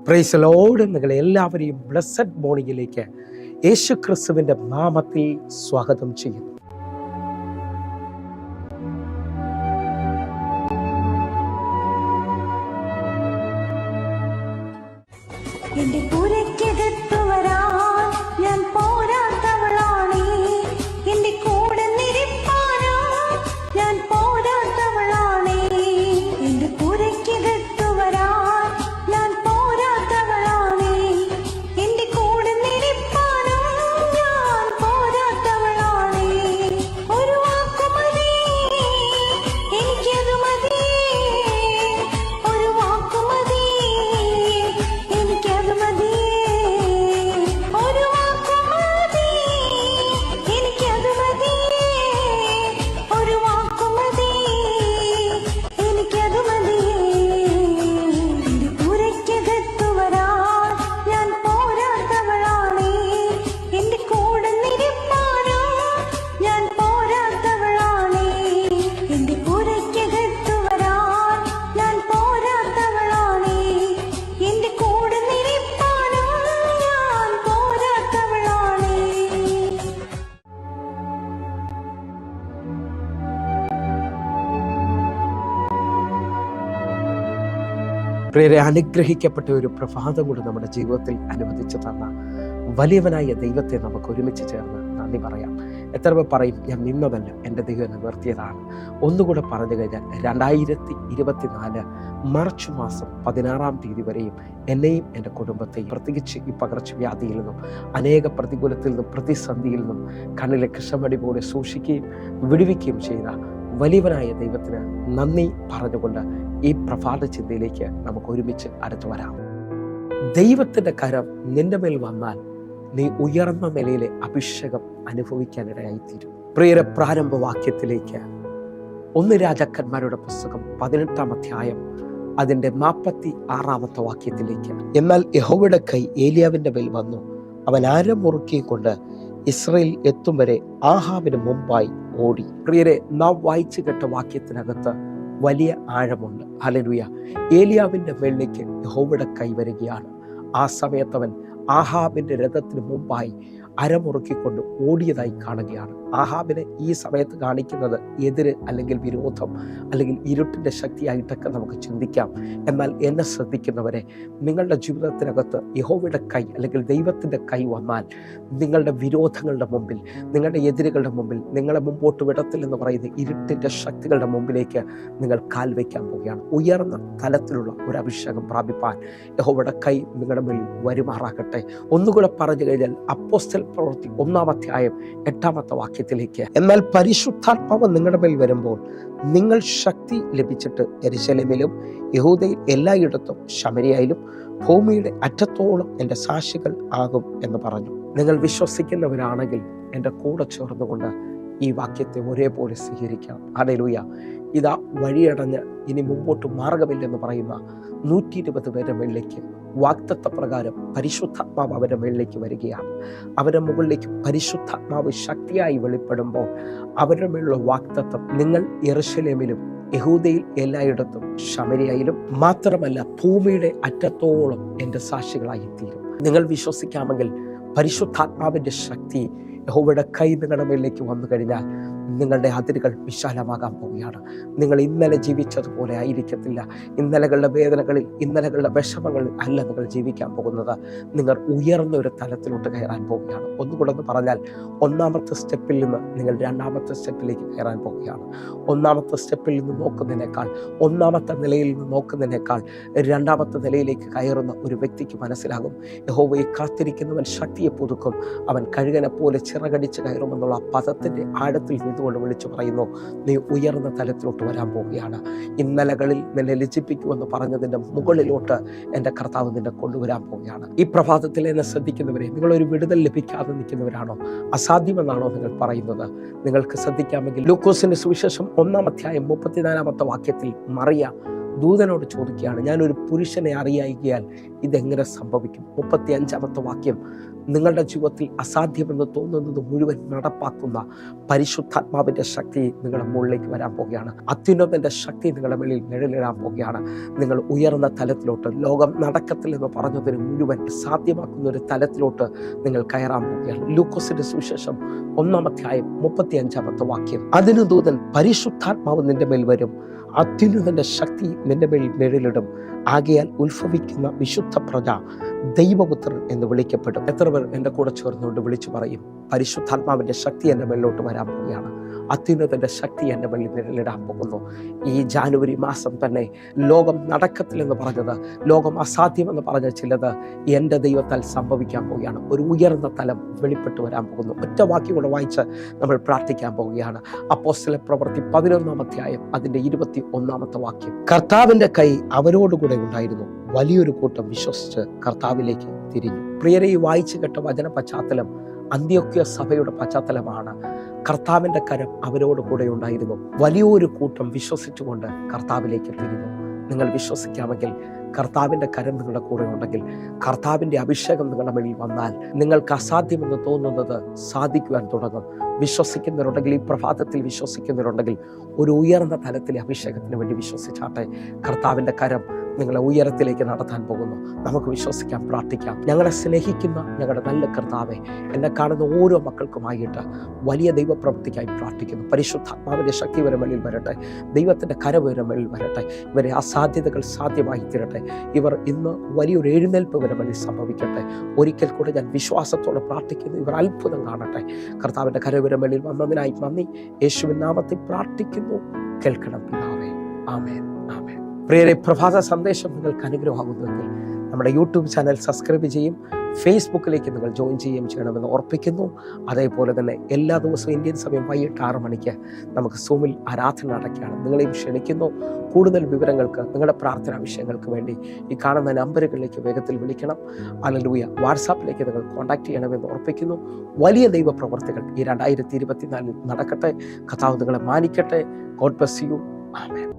Praise the Lord. നിങ്ങളെ എല്ലാവരെയും blessed മോർണിംഗിലേക്ക് യേശു ക്രിസ്തുവിൻ്റെ നാമത്തിൽ സ്വാഗതം ചെയ്യുന്നു. എന്റെ പുരയ്ക്കകത്തു വരാൻ ഞാൻ പോരാത്തവളാണേ, എന്റെ കൂടെ നിരപ്പാനോ ഞാൻ പോരാത്തവളാണേ. എന്റെ പുരയ്ക്കകത്തു വരാൻ ഞാൻ പോരാത്തവളാണേ, എന്റെ കൂടെ നിരപ്പാനോ ഞാൻ പോരാത്തവളാണേ. ഒരു വാക്കുമതി എനിക്കത് മതി, ഒരു വാക്കുമതി എനിക്കത് മതി, ഒരു വാക്കുമതി എനിക്കത് മതി, ഒരു വാക്കുമതി എനിക്കത് മതി. എന്റെ പുരയ്ക്കകത്തു വരാൻ ഞാൻ പോരാത്തവളാണേ, എന്റെ കൂടെ നിരപ്പാനോ ഞാൻ പോരാത്തവളാണേ. എന്റെ പുരയ്ക്കകത്തു വരാൻ ഞാൻ പോരാത്തവളാണേ, എന്റെ കൂടെ നിരപ്പാനോ ഞാൻ പോരാത്തവളാണേ. പ്രിയരെ, അനുഗ്രഹിക്കപ്പെട്ട ഒരു പ്രഭാതം കൂടി നമ്മുടെ ജീവിതത്തിൽ അനുവദിച്ചു തന്ന വലിയവനായ ദൈവത്തെ നമുക്ക് ഒരുമിച്ച് ചേർന്ന് നന്ദി പറയാം. എത്ര പേർ പറയും, ഞാൻ നിന്നതല്ല, എൻ്റെ ദൈവം നിവർത്തിയതാണ്. ഒന്നുകൂടെ പറഞ്ഞു കഴിഞ്ഞാൽ 2024 മാർച്ച് മാസം 16-ാം തീയതി വരെയും എന്നെയും എൻ്റെ കുടുംബത്തെയും, പ്രത്യേകിച്ച് ഈ പകർച്ചവ്യാധിയിൽ നിന്നും, അനേക പ്രതികൂലത്തിൽ നിന്നും, പ്രതിസന്ധിയിൽ നിന്നും കണ്ണിലെ കൃഷ്ണമണി പോലെ സൂക്ഷിക്കുകയും വിടുവിക്കുകയും ചെയ്ത വലിയവനായ ദൈവത്തിന് നന്ദി പറഞ്ഞുകൊണ്ട് ഈ പ്രഭാത ചിന്തയിലേക്ക് നമുക്ക് ഒരുമിച്ച് അടുത്തു വരാം. ദൈവത്തിൻ്റെ കരം നിന്റെ മേൽ വന്നാൽ നീ ഉയർന്ന നിലയിലെ അഭിഷേകം അനുഭവിക്കാനിടയായിത്തീരും. പ്രിയരെ, പ്രാരംഭ വാക്യത്തിലേക്ക് 1 രാജാക്കന്മാരുടെ പുസ്തകം 18-ാം അധ്യായം അതിൻ്റെ 46-ാമത്തെ വാക്യത്തിലേക്ക്. എന്നാൽ യഹോവയുടെ കൈ ഏലിയാവിൻ്റെ മേൽ വന്നു, അവൻ ആരം മുറുക്കിക്കൊണ്ട് ഇസ്രയേൽ എത്തും വരെ ആഹാബിന് മുമ്പായി ഓടി. പ്രിയരെ, നാം വായിച്ചു കേട്ട വാക്യത്തിനകത്ത് വലിയ ആഴമുണ്ട്. ഹല്ലേലൂയ. ഏലിയാവിൻ്റെ മേളിലേക്ക് യഹോവയുടെ കൈ വരികയാണ്. ആ സമയത്തവൻ ആഹാബിൻ്റെ രഥത്തിന് മുമ്പായി അരമുറുക്കിക്കൊണ്ട് ഓടിയതായി കാണുകയാണ്. ആഹാബിനെ ഈ സമയത്ത് കാണിക്കുന്നത് എതിര് അല്ലെങ്കിൽ വിരോധം അല്ലെങ്കിൽ ഇരുട്ടിൻ്റെ ശക്തിയായിട്ടൊക്കെ നമുക്ക് ചിന്തിക്കാം. എന്നാൽ എന്നെ ശ്രദ്ധിക്കുന്നവരെ, നിങ്ങളുടെ ജീവിതത്തിനകത്ത് യഹോവയുടെ കൈ അല്ലെങ്കിൽ ദൈവത്തിൻ്റെ കൈ വന്നാൽ നിങ്ങളുടെ വിരോധങ്ങളുടെ മുമ്പിൽ, നിങ്ങളുടെ എതിരുകളുടെ മുമ്പിൽ, നിങ്ങളെ മുമ്പോട്ട് വിടത്തില്ലെന്ന് പറയുന്ന ഇരുട്ടിൻ്റെ ശക്തികളുടെ മുമ്പിലേക്ക് നിങ്ങൾ കാൽ വയ്ക്കാൻ പോവുകയാണ്. ഉയർന്ന തലത്തിലുള്ള ഒരു അഭിഷേകം പ്രാപിപ്പാൻ യഹോവയുടെ കൈ നിങ്ങളുടെ മേൽ വരുമാറാകട്ടെ. ഒന്നുകൂടെ പറഞ്ഞു കഴിഞ്ഞാൽ അപ്പോസ്തല പ്രവൃത്തി 1-ാം അധ്യായം 8-ാമത്തെ വാക്യത്തിലേക്ക്. എന്നാൽ പരിശുദ്ധാത്മാവ് നിങ്ങളുടെ മേൽ വരുമ്പോൾ നിങ്ങൾ ശക്തി ലഭിച്ചിട്ട് യെരൂശലേമിലും യഹൂദയിൽ എല്ലായിടത്തും ശമര്യയിലും ഭൂമിയുടെ അറ്റത്തോളം എൻ്റെ സാക്ഷികൾ ആകും എന്ന് പറഞ്ഞു. നിങ്ങൾ വിശ്വസിക്കുന്നവരാണെങ്കിൽ എൻ്റെ കൂടെ ചേർന്നുകൊണ്ട് ഈ വാക്യത്തെ ഒരേപോലെ സ്വീകരിക്കണം. ഹല്ലേലൂയ. ഇതാ വഴിയടഞ്ഞ് ഇനി മുമ്പോട്ട് മാർഗമില്ലെന്ന് പറയുന്ന 120 പേരുടെ മേളിലേക്ക് വാഗ്ദത്ത പ്രകാരം പരിശുദ്ധാത്മാവ് അവരുടെ മേളിലേക്ക് വരികയാണ്. അവരുടെ മുകളിലേക്ക് പരിശുദ്ധാത്മാവ് ശക്തിയായി വെളിപ്പെടുമ്പോൾ അവരുടെ മേലുള്ള വാഗ്ദത്തം നിങ്ങൾ യെരൂശലേമിലും യഹൂദയിൽ എല്ലായിടത്തും ശമര്യയിലും മാത്രമല്ല ഭൂമിയുടെ അറ്റത്തോളം എൻ്റെ സാക്ഷികളായി തീരും. നിങ്ങൾ വിശ്വസിക്കാമെങ്കിൽ പരിശുദ്ധാത്മാവിൻ്റെ ശക്തി യഹോവയുടെ കൈ നിങ്ങളുടെ മേലിലേക്ക് വന്നു കഴിഞ്ഞാൽ നിങ്ങളുടെ അതിരുകൾ വിശാലമാകാൻ പോവുകയാണ്. നിങ്ങൾ ഇന്നലെ ജീവിച്ചതുപോലെ ആയിരിക്കത്തില്ല. ഇന്നലകളുടെ വേദനകളിൽ, ഇന്നലകളുടെ വിഷമങ്ങളിൽ അല്ല നിങ്ങൾ ജീവിക്കാൻ പോകുന്നത്. നിങ്ങൾ ഉയർന്ന ഒരു തലത്തിലോട്ട് കയറാൻ പോവുകയാണ്. ഒന്നുകൂടെ പറഞ്ഞാൽ, 1-ാമത്തെ സ്റ്റെപ്പിൽ നിന്ന് നിങ്ങൾ 2-ാമത്തെ സ്റ്റെപ്പിലേക്ക് കയറാൻ പോവുകയാണ്. 1-ാമത്തെ സ്റ്റെപ്പിൽ നിന്ന് നോക്കുന്നതിനേക്കാൾ, 1-ാമത്തെ നിലയിൽ നിന്ന് നോക്കുന്നതിനേക്കാൾ 2-ാമത്തെ നിലയിലേക്ക് കയറുന്ന ഒരു വ്യക്തിക്ക് മനസ്സിലാകും, യഹോവയെ കാത്തിരിക്കുന്നവൻ ശക്തിയെ പുതുക്കും, അവൻ കഴുകനെ പോലെ ചിറകടിച്ച് കയറുമെന്നുള്ള പദത്തിൻ്റെ ആഴത്തിൽ നിന്നുകൊണ്ട് വിളിച്ചു പറയുന്നു, നീ ഉയർന്ന തലത്തിലോട്ട് വരാൻ പോവുകയാണ്. ഇന്നലകളിൽ നിന്നെ ലജ്ജിപ്പിക്കുമെന്ന് പറഞ്ഞതിൻ്റെ മുകളിലോട്ട് എൻ്റെ കർത്താവ് നിന്നെ കൊണ്ടുവരാൻ പോവുകയാണ്. ഈ പ്രഭാതത്തിൽ എന്നെ ശ്രദ്ധിക്കുന്നവരെ, നിങ്ങളൊരു വിടുതൽ ലഭിക്കാതെ നിൽക്കുന്നവരാണോ? അസാധ്യമെന്നാണോ നിങ്ങൾ പറയുന്നത്? നിങ്ങൾക്ക് ശ്രദ്ധിക്കാമെങ്കിൽ ലൂക്കോസിന്റെ സുവിശേഷം 1-ാം അധ്യായം 34-ാമത്തെ വാക്യത്തിൽ മറിയ ദൂതനോട് ചോദിക്കുകയാണ്, ഞാനൊരു പുരുഷനെ അറിയായികയാൽ ഇതെങ്ങനെ സംഭവിക്കും? 35-ാമത്തെ വാക്യം നിങ്ങളുടെ ജീവിതത്തിൽ അസാധ്യമെന്ന് തോന്നുന്നത് മുഴുവൻ നടപ്പാക്കുന്ന പരിശുദ്ധാത്മാവിൻ്റെ ശക്തി നിങ്ങളുടെ മുകളിലേക്ക് വരാൻ പോകുകയാണ്. അത്യുന്നതൻ്റെ ശക്തി നിങ്ങളുടെ മേളിൽ നിഴലിടാൻ പോകുകയാണ്. നിങ്ങൾ ഉയർന്ന തലത്തിലോട്ട്, ലോകം നടക്കത്തില്ലെന്ന് പറഞ്ഞതിന് മുഴുവൻ സാധ്യമാക്കുന്ന ഒരു തലത്തിലോട്ട് നിങ്ങൾ കയറാൻ പോവുകയാണ്. ലൂക്കോസിന്റെ സുവിശേഷം 1-ാം അധ്യായം 35-ാമത്തെ വാക്യം. അതിന് ദൂതൻ പരിശുദ്ധാത്മാവ് നിന്റെ മേൽ വരും, അത്യുന്നതന്റെ ശക്തി നിന്റെ മേൽ നിഴലിടും, ആകയാൽ ഉത്ഭവിക്കുന്ന വിശുദ്ധ പ്രജ ദൈവപുത്രൻ എന്ന് വിളിക്കപ്പെടും. എത്ര പേർ എൻ്റെ കൂടെ ചേർന്നുകൊണ്ട് വിളിച്ചു പറയും, പരിശുദ്ധാത്മാവിൻ്റെ ശക്തി എൻ്റെ മേളിലോട്ട് വരാൻ പോവുകയാണ്, അത്യുന്നതൻ്റെ ശക്തി എൻ്റെ മേളിൽ നിഴലിടാൻ പോകുന്നു. ഈ ജാനുവരി മാസം തന്നെ ലോകം നടക്കത്തില്ലെന്ന് പറഞ്ഞത്, ലോകം അസാധ്യമെന്ന് പറഞ്ഞ ചിലത് എൻ്റെ ദൈവത്താൽ സംഭവിക്കാൻ പോവുകയാണ്. ഒരു ഉയർന്ന തലം വെളിപ്പെട്ട് വരാൻ പോകുന്നു. ഒറ്റ വാക്യം കൂടെ വായിച്ച് നമ്മൾ പ്രാർത്ഥിക്കാൻ പോവുകയാണ്. അപ്പോസ്തല പ്രവൃത്തി 11-ാം അധ്യായം അതിൻ്റെ 21-ാമത്തെ വാക്യം. കർത്താവിൻ്റെ കൈ അവരോടുകൂടെ ഉണ്ടായിരുന്നു, വലിയൊരു കൂട്ടം വിശ്വസിച്ച് കർത്താവിലേക്ക് തിരിഞ്ഞു. പ്രിയരെ, ഈ വായിച്ചു കേട്ട വചന പശ്ചാത്തലം അന്ത്യോക്യ സഭയുടെ പശ്ചാത്തലമാണ്. കർത്താവിൻ്റെ കരം അവരോട് കൂടെ ഉണ്ടായിരുന്നു, വലിയൊരു കൂട്ടം വിശ്വസിച്ചുകൊണ്ട് കർത്താവിലേക്ക് തിരിഞ്ഞു. നിങ്ങൾ വിശ്വസിക്കാമെങ്കിൽ, കർത്താവിൻ്റെ കരം നിങ്ങളുടെ കൂടെ ഉണ്ടെങ്കിൽ, കർത്താവിൻ്റെ അഭിഷേകം നിങ്ങളുടെ മേളിൽ വന്നാൽ നിങ്ങൾക്ക് അസാധ്യമെന്ന് തോന്നുന്നത് സാധിക്കുവാൻ തുടങ്ങും. വിശ്വസിക്കുന്നവരുണ്ടെങ്കിൽ, ഈ പ്രഭാതത്തിൽ വിശ്വസിക്കുന്നവരുണ്ടെങ്കിൽ, ഒരു ഉയർന്ന തലത്തിലെ അഭിഷേകത്തിന് വേണ്ടി വിശ്വസിച്ചാട്ടെ. കർത്താവിൻ്റെ കരം നിങ്ങളെ ഉയരത്തിലേക്ക് നടത്താൻ പോകുന്നു. നമുക്ക് വിശ്വസിക്കാം, പ്രാർത്ഥിക്കാം. ഞങ്ങളെ സ്നേഹിക്കുന്ന ഞങ്ങളുടെ നല്ല കർത്താവെ, എന്നെ കാണുന്ന ഓരോ മക്കൾക്കുമായിട്ട് വലിയ ദൈവപ്രവൃത്തിക്കായി പ്രാർത്ഥിക്കുന്നു. പരിശുദ്ധാത്മാവിൻ്റെ ശക്തി ഇവരുടെ മേളിൽ വരട്ടെ, ദൈവത്തിൻ്റെ കരം ഇവരുടെ മേളിൽ വരട്ടെ, ഇവരെ അസാധ്യതകൾ സാധ്യമായി തീരട്ടെ. ഇവർ ഇന്ന് വലിയൊരു എഴുന്നേൽപ്പ് ഇവരുടെ മേളിൽ സംഭവിക്കട്ടെ. ഒരിക്കൽ കൂടെ ഞാൻ വിശ്വാസത്തോടെ പ്രാർത്ഥിക്കുന്നു, ഇവർ അത്ഭുതം കാണട്ടെ. കർത്താവിൻ്റെ കരം ഇവരുടെ മേളിൽ വന്നതിനായി നന്ദി. യേശുവിൻ നാമത്തിൽ പ്രാർത്ഥിക്കുന്നു, കേൾക്കണം പിതാവേ. ആമേൻ, ആമേൻ. പ്രിയരെ, പ്രഭാത സന്ദേശം നിങ്ങൾക്ക് അനുഗ്രഹമാകുന്നുവെങ്കിൽ നമ്മുടെ യൂട്യൂബ് ചാനൽ സബ്സ്ക്രൈബ് ചെയ്യും, ഫേസ്ബുക്കിലേക്ക് നിങ്ങൾ ജോയിൻ ചെയ്യുകയും ചെയ്യണമെന്ന് ഓർപ്പിക്കുന്നു. അതേപോലെ തന്നെ എല്ലാ ദിവസവും ഇന്ത്യൻ സമയം വൈകിട്ട് 6 മണിക്ക് നമുക്ക് സൂമിൽ ആരാധന നടക്കുകയാണ്. നിങ്ങളെയും ക്ഷണിക്കുന്നു. കൂടുതൽ വിവരങ്ങൾക്ക്, നിങ്ങളുടെ പ്രാർത്ഥനാ വിഷയങ്ങൾക്ക് വേണ്ടി ഈ കാണുന്ന നമ്പറുകളിലേക്ക് വേഗത്തിൽ വിളിക്കണം. ഹല്ലേലൂയ. വാട്സാപ്പിലേക്ക് നിങ്ങൾ കോൺടാക്ട് ചെയ്യണമെന്ന് ഓർപ്പിക്കുന്നു. വലിയ ദൈവപ്രവർത്തികൾ ഈ 2024 നടക്കട്ടെ. കർത്താവ് നിങ്ങളെ മാനിക്കട്ടെ. God bless you. ആമേൻ.